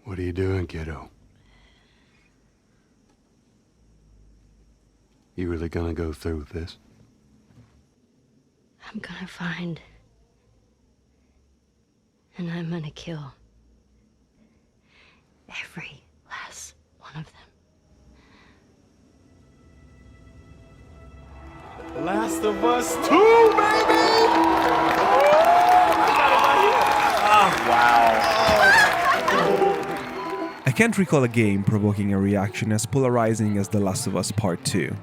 What are you doing, kiddo? You really gonna go through with this? I'm gonna find. And I'm gonna kill. Every last one of them. Last of Us 2, baby! I can't recall a game provoking a reaction as polarizing as The Last of Us Part 2.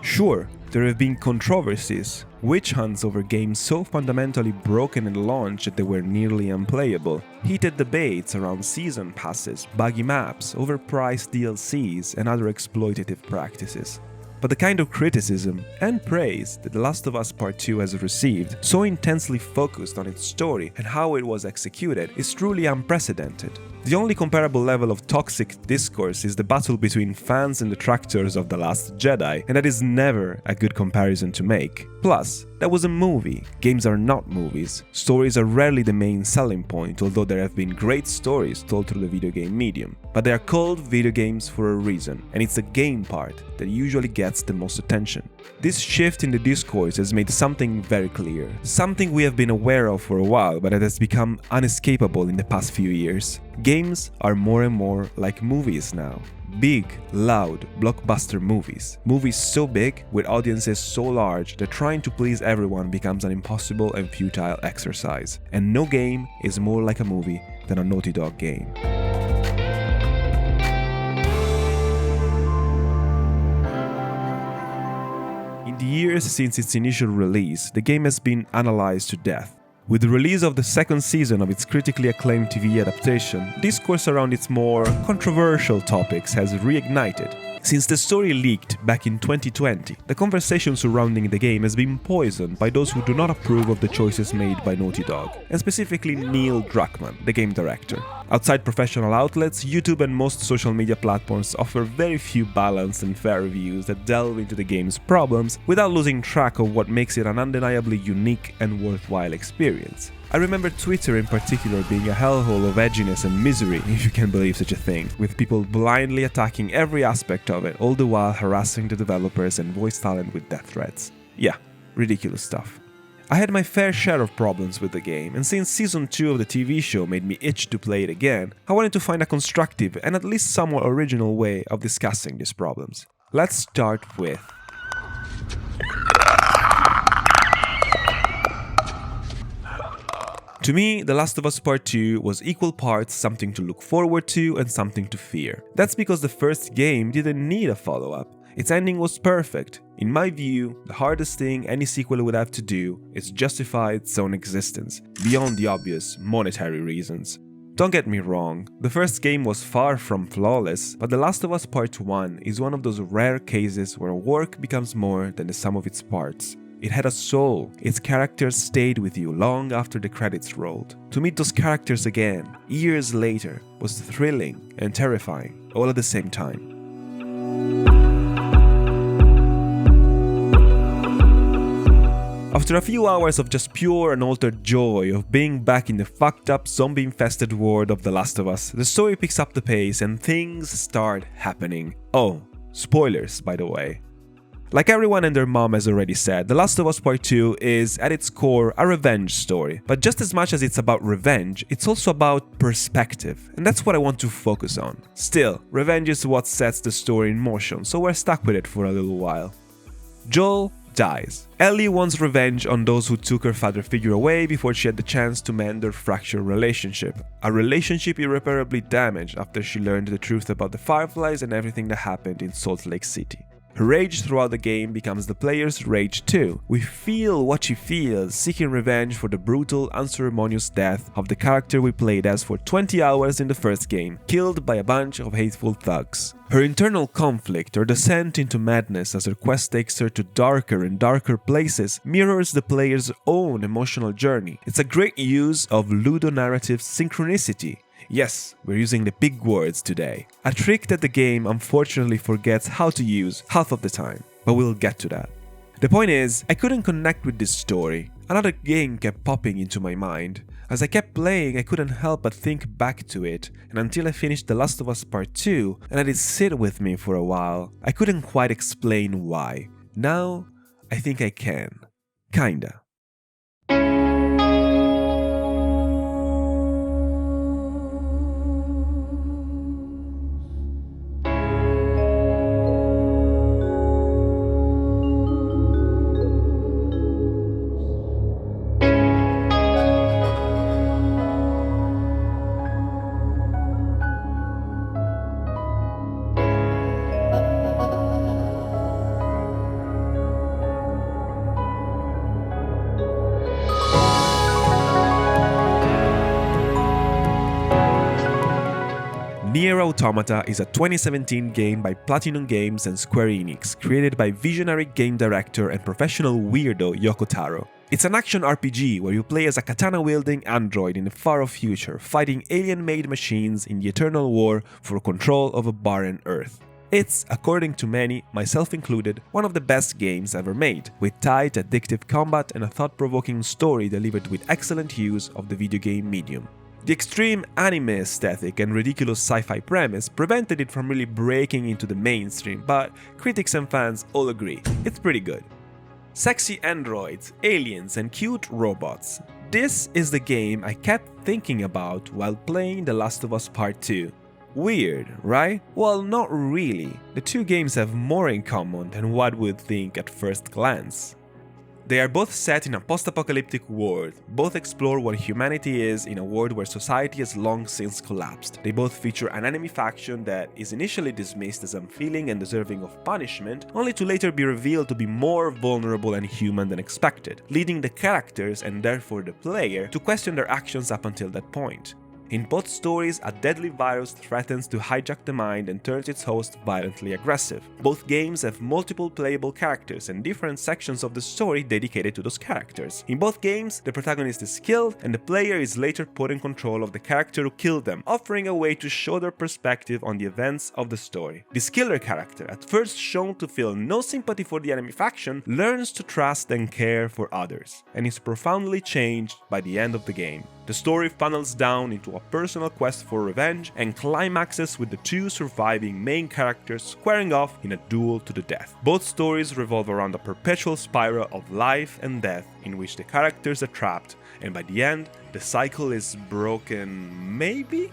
Sure, there have been controversies, witch hunts over games so fundamentally broken at launch that they were nearly unplayable, heated debates around season passes, buggy maps, overpriced DLCs, and other exploitative practices. But the kind of criticism and praise that The Last of Us Part 2 has received, so intensely focused on its story and how it was executed, is truly unprecedented. The only comparable level of toxic discourse is the battle between fans and detractors of The Last Jedi, and that is never a good comparison to make. Plus, that was a movie. Games are not movies. Stories are rarely the main selling point, although there have been great stories told through the video game medium. But they are called video games for a reason, and it's the game part that usually gets the most attention. This shift in the discourse has made something very clear, something we have been aware of for a while, but it has become unescapable in the past few years. Games are more and more like movies now. Big, loud, blockbuster movies. Movies so big, with audiences so large, that trying to please everyone becomes an impossible and futile exercise. And no game is more like a movie than a Naughty Dog game. In the years since its initial release, the game has been analyzed to death. With the release of the second season of its critically acclaimed TV adaptation, discourse around its more controversial topics has reignited. Since the story leaked back in 2020, the conversation surrounding the game has been poisoned by those who do not approve of the choices made by Naughty Dog, and specifically Neil Druckmann, the game director. Outside professional outlets, YouTube and most social media platforms offer very few balanced and fair reviews that delve into the game's problems without losing track of what makes it an undeniably unique and worthwhile experience. I remember Twitter in particular being a hellhole of edginess and misery, if you can believe such a thing, with people blindly attacking every aspect of it, all the while harassing the developers and voice talent with death threats. Yeah, ridiculous stuff. I had my fair share of problems with the game, and since Season 2 of the TV show made me itch to play it again, I wanted to find a constructive and at least somewhat original way of discussing these problems. Let's start with... To me, The Last of Us Part 2 was equal parts something to look forward to and something to fear. That's because the first game didn't need a follow-up. Its ending was perfect. In my view, the hardest thing any sequel would have to do is justify its own existence, beyond the obvious monetary reasons. Don't get me wrong, the first game was far from flawless, but The Last of Us Part 1 is one of those rare cases where work becomes more than the sum of its parts. It had a soul. Its characters stayed with you long after the credits rolled. To meet those characters again, years later, was thrilling and terrifying, all at the same time. After a few hours of just pure and unaltered joy of being back in the fucked up zombie-infested world of The Last of Us, the story picks up the pace and things start happening. Oh, spoilers, by the way. Like everyone and their mom has already said, The Last of Us Part 2 is, at its core, a revenge story. But just as much as it's about revenge, it's also about perspective, and that's what I want to focus on. Still, revenge is what sets the story in motion, so we're stuck with it for a little while. Joel dies. Ellie wants revenge on those who took her father figure away before she had the chance to mend their fractured relationship. A relationship irreparably damaged after she learned the truth about the Fireflies and everything that happened in Salt Lake City. Her rage throughout the game becomes the player's rage too. We feel what she feels, seeking revenge for the brutal, unceremonious death of the character we played as for 20 hours in the first game, killed by a bunch of hateful thugs. Her internal conflict, or descent into madness as her quest takes her to darker and darker places, mirrors the player's own emotional journey. It's a great use of ludonarrative synchronicity. Yes, we're using the big words today. A trick that the game unfortunately forgets how to use half of the time, but we'll get to that. The point is, I couldn't connect with this story. Another game kept popping into my mind. As I kept playing, I couldn't help but think back to it, and until I finished The Last of Us Part 2 and let it sit with me for a while, I couldn't quite explain why. Now, I think I can. Kinda. NieR Automata is a 2017 game by Platinum Games and Square Enix, created by visionary game director and professional weirdo Yoko Taro. It's an action RPG where you play as a katana-wielding android in the far-off future, fighting alien-made machines in the eternal war for control of a barren Earth. It's, according to many, myself included, one of the best games ever made, with tight, addictive combat and a thought-provoking story delivered with excellent use of the video game medium. The extreme anime aesthetic and ridiculous sci-fi premise prevented it from really breaking into the mainstream, but critics and fans all agree, it's pretty good. Sexy androids, aliens and cute robots. This is the game I kept thinking about while playing The Last of Us Part 2. Weird, right? Well, not really. The two games have more in common than one would think at first glance. They are both set in a post-apocalyptic world, both explore what humanity is in a world where society has long since collapsed. They both feature an enemy faction that is initially dismissed as unfeeling and deserving of punishment, only to later be revealed to be more vulnerable and human than expected, leading the characters, and therefore the player, to question their actions up until that point. In both stories, a deadly virus threatens to hijack the mind and turns its host violently aggressive. Both games have multiple playable characters and different sections of the story dedicated to those characters. In both games, the protagonist is killed and the player is later put in control of the character who killed them, offering a way to show their perspective on the events of the story. This killer character, at first shown to feel no sympathy for the enemy faction, learns to trust and care for others, and is profoundly changed by the end of the game. The story funnels down into a personal quest for revenge and climaxes with the two surviving main characters squaring off in a duel to the death. Both stories revolve around a perpetual spiral of life and death in which the characters are trapped, and by the end, the cycle is broken, maybe?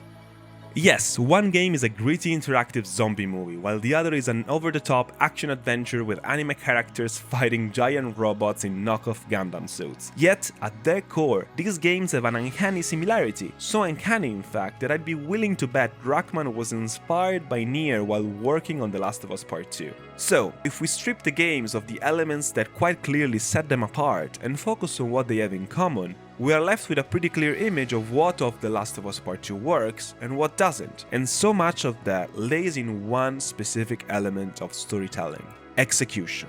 Yes, one game is a gritty interactive zombie movie, while the other is an over-the-top action-adventure with anime characters fighting giant robots in knockoff Gundam suits. Yet, at their core, these games have an uncanny similarity, so uncanny in fact that I'd be willing to bet Druckmann was inspired by NieR while working on The Last of Us Part 2. So, if we strip the games of the elements that quite clearly set them apart and focus on what they have in common, we are left with a pretty clear image of what of The Last of Us Part 2 works and what doesn't, and so much of that lays in one specific element of storytelling: execution.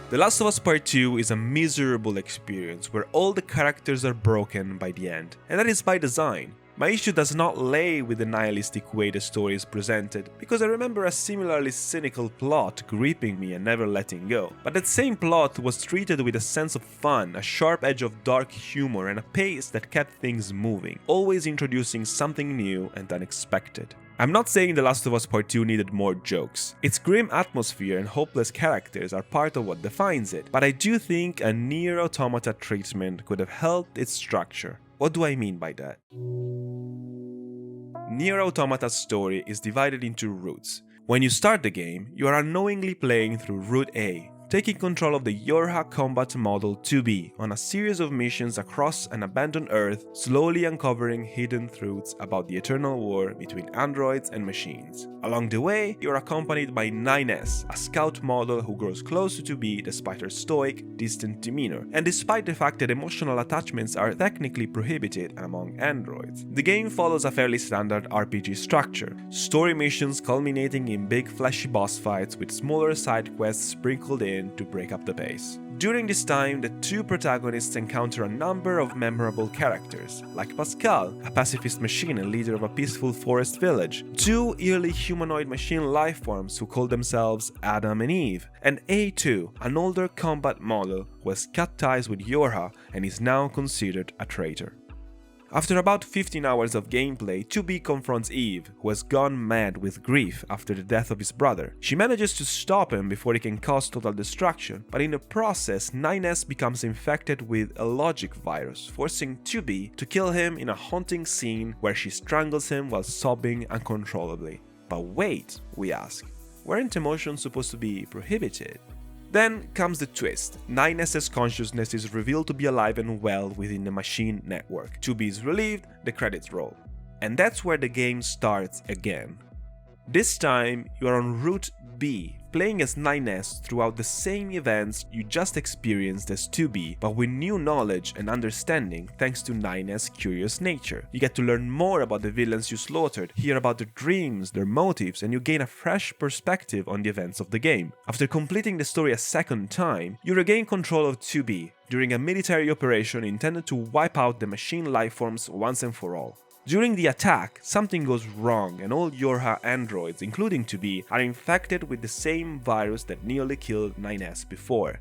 The Last of Us Part 2 is a miserable experience where all the characters are broken by the end, and that is by design. My issue does not lay with the nihilistic way the story is presented, because I remember a similarly cynical plot gripping me and never letting go. But that same plot was treated with a sense of fun, a sharp edge of dark humor, and a pace that kept things moving, always introducing something new and unexpected. I'm not saying The Last of Us Part 2 needed more jokes. Its grim atmosphere and hopeless characters are part of what defines it, but I do think a NieR Automata treatment could have helped its structure. What do I mean by that? NieR Automata's story is divided into routes. When you start the game, you are unknowingly playing through Route A, taking control of the Yorha combat model 2B on a series of missions across an abandoned Earth, slowly uncovering hidden truths about the eternal war between androids and machines. Along the way, you're accompanied by 9S, a scout model who grows close to 2B despite her stoic, distant demeanor, and despite the fact that emotional attachments are technically prohibited among androids. The game follows a fairly standard RPG structure, story missions culminating in big fleshy boss fights with smaller side quests sprinkled in mission to break up the pace. During this time, the two protagonists encounter a number of memorable characters, like Pascal, a pacifist machine and leader of a peaceful forest village, two eerily humanoid machine lifeforms who call themselves Adam and Eve, and A2, an older combat model who has cut ties with Yorha and is now considered a traitor. After about 15 hours of gameplay, 2B confronts Eve, who has gone mad with grief after the death of his brother. She manages to stop him before he can cause total destruction, but in the process, 9S becomes infected with a logic virus, forcing 2B to kill him in a haunting scene where she strangles him while sobbing uncontrollably. But wait, we ask, weren't emotions supposed to be prohibited? Then comes the twist. 9S's consciousness is revealed to be alive and well within the machine network. 2B is relieved, the credits roll. And that's where the game starts again. This time, you are on Route B, playing as 9S throughout the same events you just experienced as 2B, but with new knowledge and understanding thanks to 9S' curious nature. You get to learn more about the villains you slaughtered, hear about their dreams, their motives, and you gain a fresh perspective on the events of the game. After completing the story a second time, you regain control of 2B during a military operation intended to wipe out the machine lifeforms once and for all. During the attack, something goes wrong and all Yorha androids, including 2B, are infected with the same virus that nearly killed 9S before.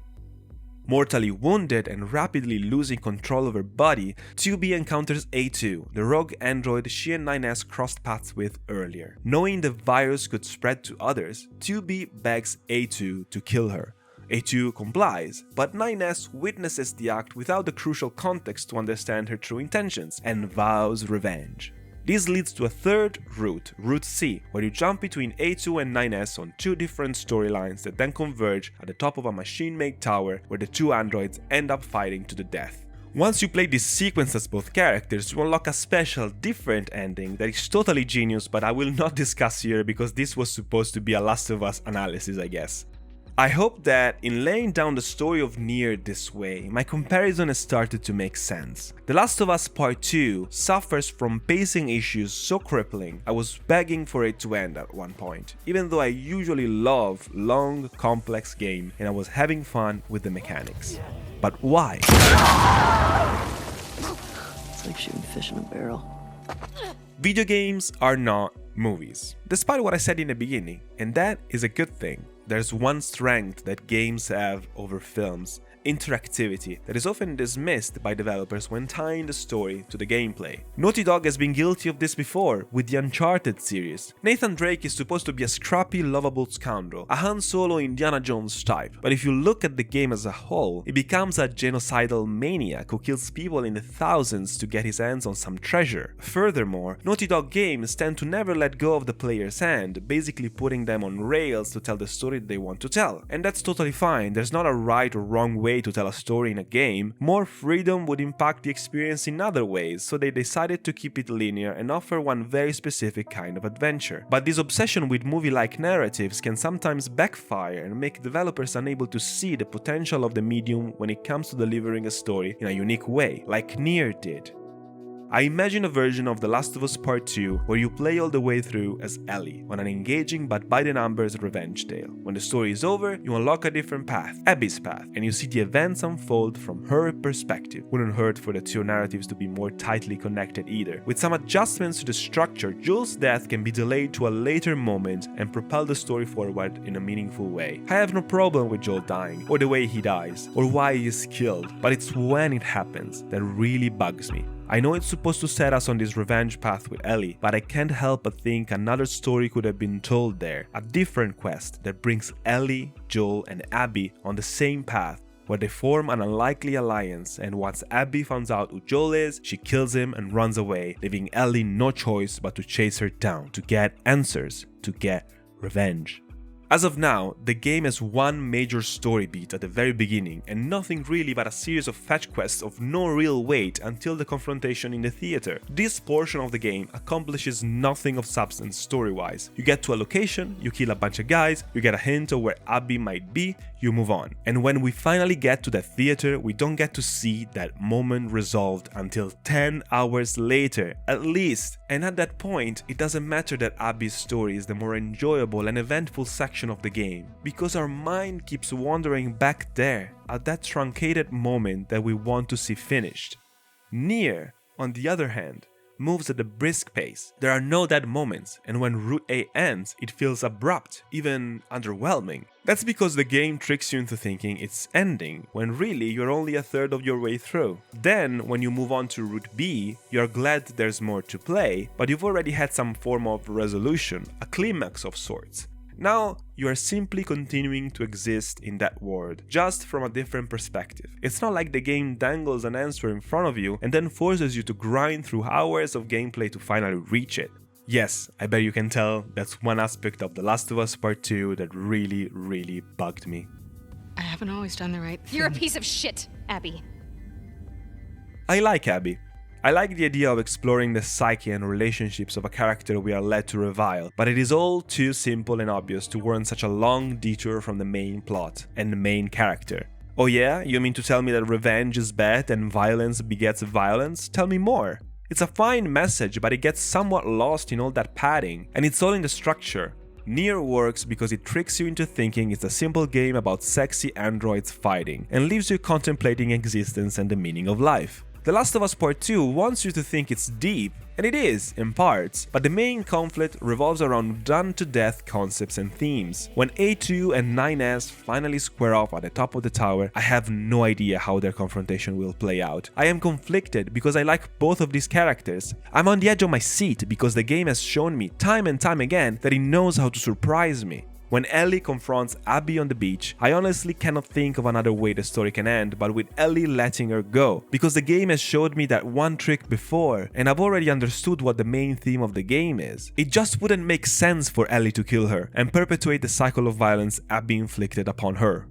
Mortally wounded and rapidly losing control of her body, 2B encounters A2, the rogue android she and 9S crossed paths with earlier. Knowing the virus could spread to others, 2B begs A2 to kill her. A2 complies, but 9S witnesses the act without the crucial context to understand her true intentions, and vows revenge. This leads to a third route, Route C, where you jump between A2 and 9S on two different storylines that then converge at the top of a machine-made tower where the two androids end up fighting to the death. Once you play this sequence as both characters, you unlock a special, different ending that is totally genius, but I will not discuss here because this was supposed to be a Last of Us analysis, I guess. I hope that in laying down the story of NieR this way, my comparison has started to make sense. The Last of Us Part 2 suffers from pacing issues so crippling, I was begging for it to end at one point, even though I usually love long, complex games and I was having fun with the mechanics. But why? It's like shooting fish in a barrel. Video games are not movies, despite what I said in the beginning, and that is a good thing. There's one strength that games have over films: interactivity, that is often dismissed by developers when tying the story to the gameplay. Naughty Dog has been guilty of this before with the Uncharted series. Nathan Drake is supposed to be a scrappy, lovable scoundrel, a Han Solo Indiana Jones type, but if you look at the game as a whole, he becomes a genocidal maniac who kills people in the thousands to get his hands on some treasure. Furthermore, Naughty Dog games tend to never let go of the player's hand, basically putting them on rails to tell the story they want to tell. And that's totally fine, there's not a right or wrong way to tell a story in a game. More freedom would impact the experience in other ways, so they decided to keep it linear and offer one very specific kind of adventure. But this obsession with movie-like narratives can sometimes backfire and make developers unable to see the potential of the medium when it comes to delivering a story in a unique way, like NieR did. I imagine a version of The Last of Us Part 2 where you play all the way through as Ellie on an engaging but by-the-numbers revenge tale. When the story is over, you unlock a different path, Abby's path, and you see the events unfold from her perspective. Wouldn't hurt for the two narratives to be more tightly connected either. With some adjustments to the structure, Joel's death can be delayed to a later moment and propel the story forward in a meaningful way. I have no problem with Joel dying, or the way he dies, or why he is killed, but it's when it happens that really bugs me. I know it's supposed to set us on this revenge path with Ellie, but I can't help but think another story could have been told there, a different quest that brings Ellie, Joel, and Abby on the same path, where they form an unlikely alliance, and once Abby finds out who Joel is, she kills him and runs away, leaving Ellie no choice but to chase her down, to get answers, to get revenge. As of now, the game has one major story beat at the very beginning and nothing really but a series of fetch quests of no real weight until the confrontation in the theater. This portion of the game accomplishes nothing of substance story-wise. You get to a location, you kill a bunch of guys, you get a hint of where Abby might be, you move on. And when we finally get to the theater, we don't get to see that moment resolved until 10 hours later, at least. And at that point, it doesn't matter that Abby's story is the more enjoyable and eventful section section of the game, because our mind keeps wandering back there at that truncated moment that we want to see finished. NieR, on the other hand, moves at a brisk pace. There are no dead moments, and when Route A ends, it feels abrupt, even underwhelming. That's because the game tricks you into thinking it's ending, when really you're only a third of your way through. Then, when you move on to Route B, you're glad there's more to play, but you've already had some form of resolution, a climax of sorts. Now, you are simply continuing to exist in that world, just from a different perspective. It's not like the game dangles an answer in front of you and then forces you to grind through hours of gameplay to finally reach it. Yes, I bet you can tell that's one aspect of The Last of Us Part 2 that really bugged me. I haven't always done the right thing. You're a piece of shit, Abby. I like Abby. I like the idea of exploring the psyche and relationships of a character we are led to revile, but it is all too simple and obvious to warrant such a long detour from the main plot and the main character. Oh yeah? You mean to tell me that revenge is bad and violence begets violence? Tell me more. It's a fine message, but it gets somewhat lost in all that padding, and it's all in the structure. NieR works because it tricks you into thinking it's a simple game about sexy androids fighting, and leaves you contemplating existence and the meaning of life. The Last of Us Part 2 wants you to think it's deep, and it is, in parts, but the main conflict revolves around done-to-death concepts and themes. When A2 and 9S finally square off at the top of the tower, I have no idea how their confrontation will play out. I am conflicted because I like both of these characters. I'm on the edge of my seat because the game has shown me time and time again that it knows how to surprise me. When Ellie confronts Abby on the beach, I honestly cannot think of another way the story can end but with Ellie letting her go, because the game has showed me that one trick before, and I've already understood what the main theme of the game is. It just wouldn't make sense for Ellie to kill her and perpetuate the cycle of violence Abby inflicted upon her.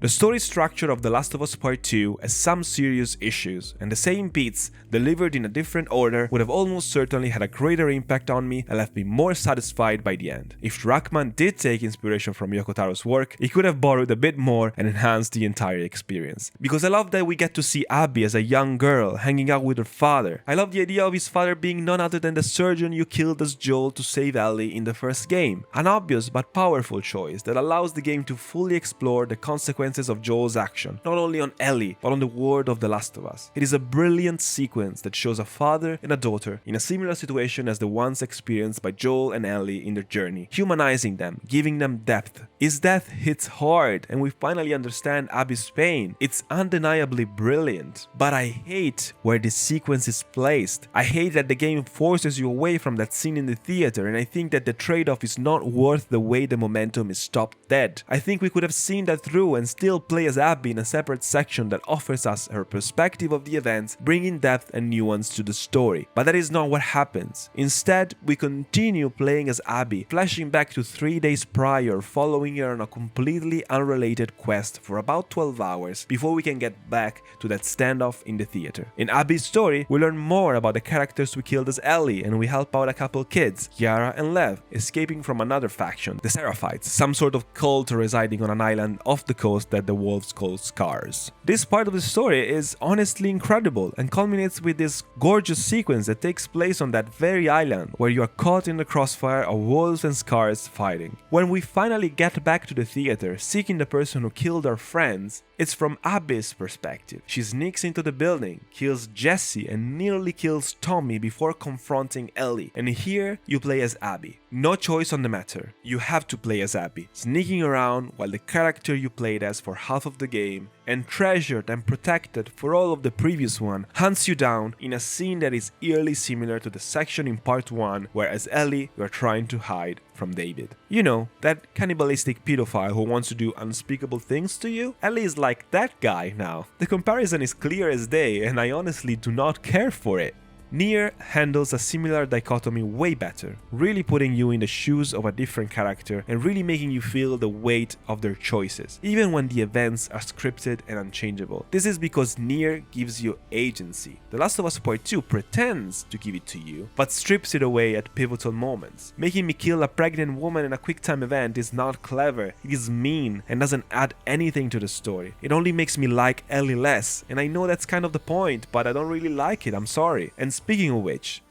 The story structure of The Last of Us Part 2 has some serious issues, and the same beats, delivered in a different order, would have almost certainly had a greater impact on me and left me more satisfied by the end. If Druckmann did take inspiration from Yoko Taro's work, he could have borrowed a bit more and enhanced the entire experience. Because I love that we get to see Abby as a young girl hanging out with her father. I love the idea of his father being none other than the surgeon you killed as Joel to save Ellie in the first game. An obvious but powerful choice that allows the game to fully explore the consequences of Joel's action, not only on Ellie, but on the world of The Last of Us. It is a brilliant sequence that shows a father and a daughter in a similar situation as the ones experienced by Joel and Ellie in their journey, humanizing them, giving them depth. His death hits hard, and we finally understand Abby's pain. It's undeniably brilliant, but I hate where this sequence is placed. I hate that the game forces you away from that scene in the theater, and I think that the trade-off is not worth the way the momentum is stopped dead. I think we could have seen that through and still play as Abby in a separate section that offers us her perspective of the events, bringing depth and nuance to the story. But that is not what happens. Instead, we continue playing as Abby, flashing back to 3 days prior, following her on a completely unrelated quest for about 12 hours before we can get back to that standoff in the theater. In Abby's story, we learn more about the characters we killed as Ellie, and we help out a couple kids, Yara and Lev, escaping from another faction, the Seraphites, some sort of cult residing on an island off the coast that the wolves call Scars. This part of the story is honestly incredible and culminates with this gorgeous sequence that takes place on that very island where you are caught in the crossfire of wolves and Scars fighting. When we finally get back to the theater seeking the person who killed our friends, it's from Abby's perspective. She sneaks into the building, kills Jesse and nearly kills Tommy before confronting Ellie, and here you play as Abby. No choice on the matter, you have to play as Abby, sneaking around while the character you played as for half of the game, and treasured and protected for all of the previous one, hunts you down in a scene that is eerily similar to the section in part 1 where as Ellie you are trying to hide from David. You know, that cannibalistic pedophile who wants to do unspeakable things to you? Ellie is like that guy now. The comparison is clear as day and I honestly do not care for it. NieR handles a similar dichotomy way better, really putting you in the shoes of a different character and really making you feel the weight of their choices, even when the events are scripted and unchangeable. This is because NieR gives you agency. The Last of Us Part 2 pretends to give it to you, but strips it away at pivotal moments. Making me kill a pregnant woman in a quick-time event is not clever, it is mean and doesn't add anything to the story. It only makes me like Ellie less, and I know that's kind of the point, but I don't really like it, I'm sorry. And speaking of which,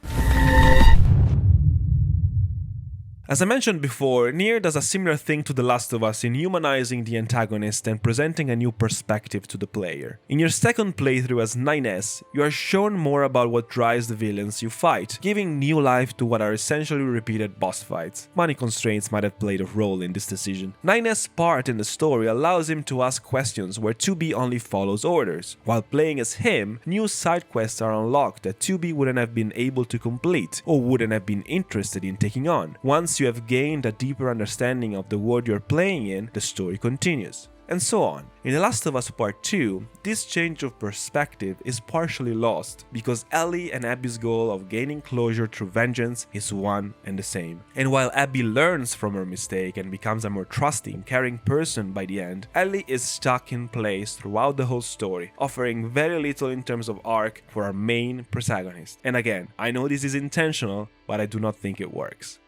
As I mentioned before, NieR does a similar thing to The Last of Us in humanizing the antagonist and presenting a new perspective to the player. In your second playthrough as 9S, you are shown more about what drives the villains you fight, giving new life to what are essentially repeated boss fights. Money constraints might have played a role in this decision. 9S' part in the story allows him to ask questions where 2B only follows orders. While playing as him, new side quests are unlocked that 2B wouldn't have been able to complete or wouldn't have been interested in taking on. Once you have gained a deeper understanding of the world you're playing in, the story continues. And so on. In The Last of Us Part 2, this change of perspective is partially lost because Ellie and Abby's goal of gaining closure through vengeance is one and the same. And while Abby learns from her mistake and becomes a more trusting, caring person by the end, Ellie is stuck in place throughout the whole story, offering very little in terms of arc for our main protagonist. And again, I know this is intentional, but I do not think it works.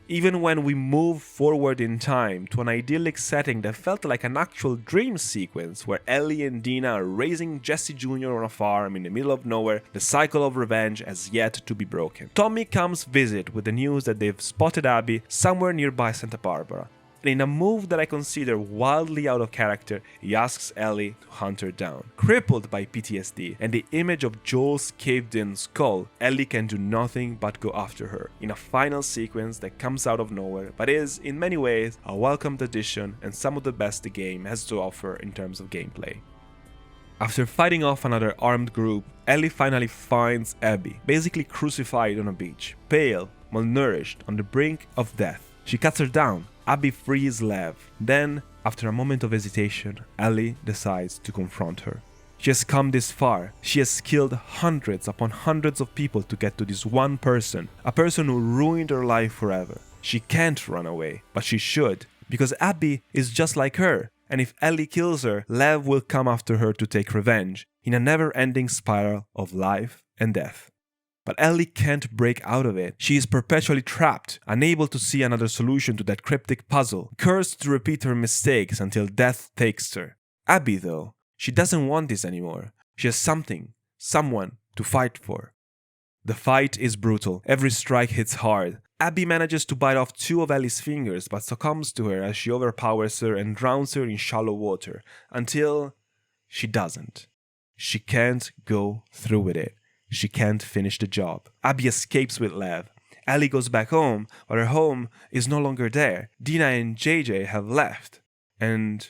Even when we move forward in time to an idyllic setting that felt like an actual dream sequence where Ellie and Dina are raising Jesse Jr. on a farm in the middle of nowhere, the cycle of revenge has yet to be broken. Tommy comes visit with the news that they've spotted Abby somewhere nearby Santa Barbara. And in a move that I consider wildly out of character, he asks Ellie to hunt her down. Crippled by PTSD and the image of Joel's caved-in skull, Ellie can do nothing but go after her, in a final sequence that comes out of nowhere, but is, in many ways, a welcomed addition and some of the best the game has to offer in terms of gameplay. After fighting off another armed group, Ellie finally finds Abby, basically crucified on a beach, pale, malnourished, on the brink of death. She cuts her down. Abby frees Lev. Then, after a moment of hesitation, Ellie decides to confront her. She has come this far. She has killed hundreds upon hundreds of people to get to this one person, a person who ruined her life forever. She can't run away, but she should, because Abby is just like her, and if Ellie kills her, Lev will come after her to take revenge, in a never-ending spiral of life and death. But Ellie can't break out of it. She is perpetually trapped, unable to see another solution to that cryptic puzzle, cursed to repeat her mistakes until death takes her. Abby, though, she doesn't want this anymore. She has something, someone to fight for. The fight is brutal. Every strike hits hard. Abby manages to bite off 2 of Ellie's fingers, but succumbs to her as she overpowers her and drowns her in shallow water, until she doesn't. She can't go through with it. She can't finish the job. Abby escapes with Lev. Ellie goes back home, but her home is no longer there. Dina and JJ have left. And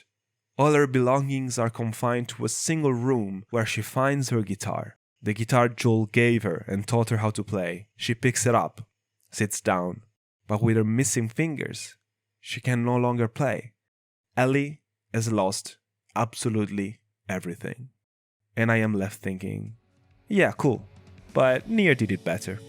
all her belongings are confined to a single room where she finds her guitar. The guitar Joel gave her and taught her how to play. She picks it up, sits down, but with her missing fingers, she can no longer play. Ellie has lost absolutely everything. And I am left thinking, yeah, cool, but NieR did it better.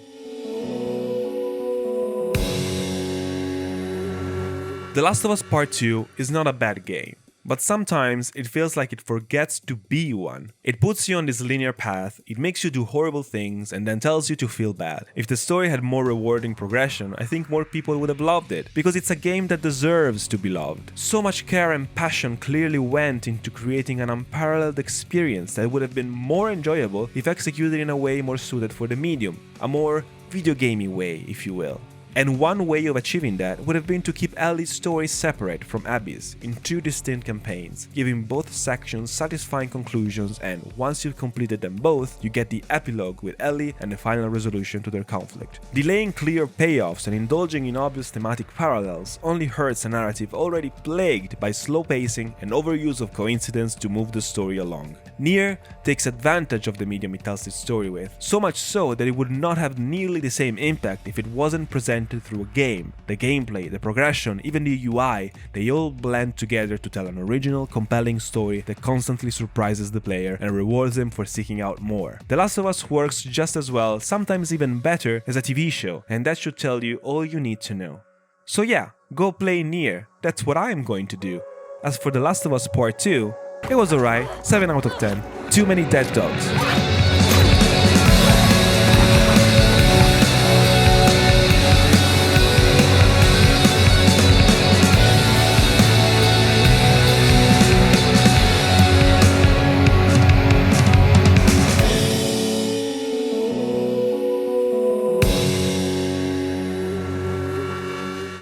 The Last of Us Part 2 is not a bad game, but sometimes it feels like it forgets to be one. It puts you on this linear path, it makes you do horrible things, and then tells you to feel bad. If the story had more rewarding progression, I think more people would have loved it, because it's a game that deserves to be loved. So much care and passion clearly went into creating an unparalleled experience that would have been more enjoyable if executed in a way more suited for the medium, a more video gamey way, if you will. And one way of achieving that would have been to keep Ellie's story separate from Abby's in 2 distinct campaigns, giving both sections satisfying conclusions, and once you've completed them both, you get the epilogue with Ellie and the final resolution to their conflict. Delaying clear payoffs and indulging in obvious thematic parallels only hurts a narrative already plagued by slow pacing and overuse of coincidence to move the story along. NieR takes advantage of the medium it tells its story with, so much so that it would not have nearly the same impact if it wasn't presented through a game. The gameplay, the progression, even the UI, they all blend together to tell an original, compelling story that constantly surprises the player and rewards them for seeking out more. The Last of Us works just as well, sometimes even better, as a TV show, and that should tell you all you need to know. So yeah, go play NieR, that's what I'm going to do. As for The Last of Us Part 2, it was alright, 7 out of 10, too many dead dogs.